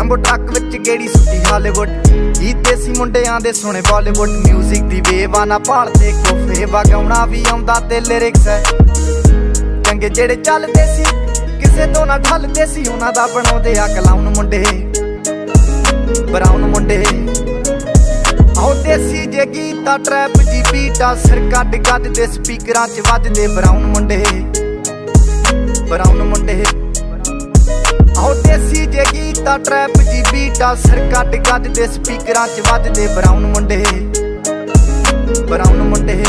Jumbo truck ਵਿੱਚ ਗੇੜੀ ਸੁੱਟੀ Hollywood. ਗੀਤ ਦੇਸੀ ਮੁੰਡਿਆਂ ਦੇ ਸੁਣੇ ਬਾਲੀਵੁੱਡ। ਮਿਊਜ਼ਿਕ ਦੀ ਵੇਵ ਆ ਨਾ ਭਾਲਦੇ ਕੋਫੇ, ਵਗਾਉਣਾ ਵੀ ਆਉਂਦਾ ਤੇ ਲਿਰਿਕਸ ਹੈ ਚੰਗੇ ਜਿਹੜੇ ਚੱਲਦੇ ਸੀ, ਕਿਸੇ ਤੋਂ ਨਾ ਠੱਲਦੇ ਸੀ। ਉਹਨਾਂ ਦਾ ਬਣਾਉਂਦੇ ਆ ਕਲਾਉਣ ਮੁੰਡੇ, ਬਰਾਉਨ ਮੁੰਡੇ। ਆਓ ਦੇਸੀ ਜੇ ਗੀਤਾ ਟਰੈਪ ਜੀ ਬੀਟਾ, ਸਿਰ ਕੱਢ ਗੱਡ ਦੇ ਸਪੀਕਰਾਂ 'ਚ ਵੱਜਦੇ ਬਰਾਉਨ ਮੁੰਡੇ, ਬਰਾਉਨ ਮੁੰਡੇ। ਆਓ ਦੇਸੀ ਜੇ ਗੀਤਾ ਟਰੈਪ ਜੀ ਬੀਟਾ, ਸਿਰ ਕੱਢ ਗੱਡ ਦੇ ਸਪੀਕਰਾਂ 'ਚ ਵੱਜਦੇ ਬਰਾਉਨ ਮੁੰਡੇ, ਬਰਾਉਨ ਮੁੰਡੇ।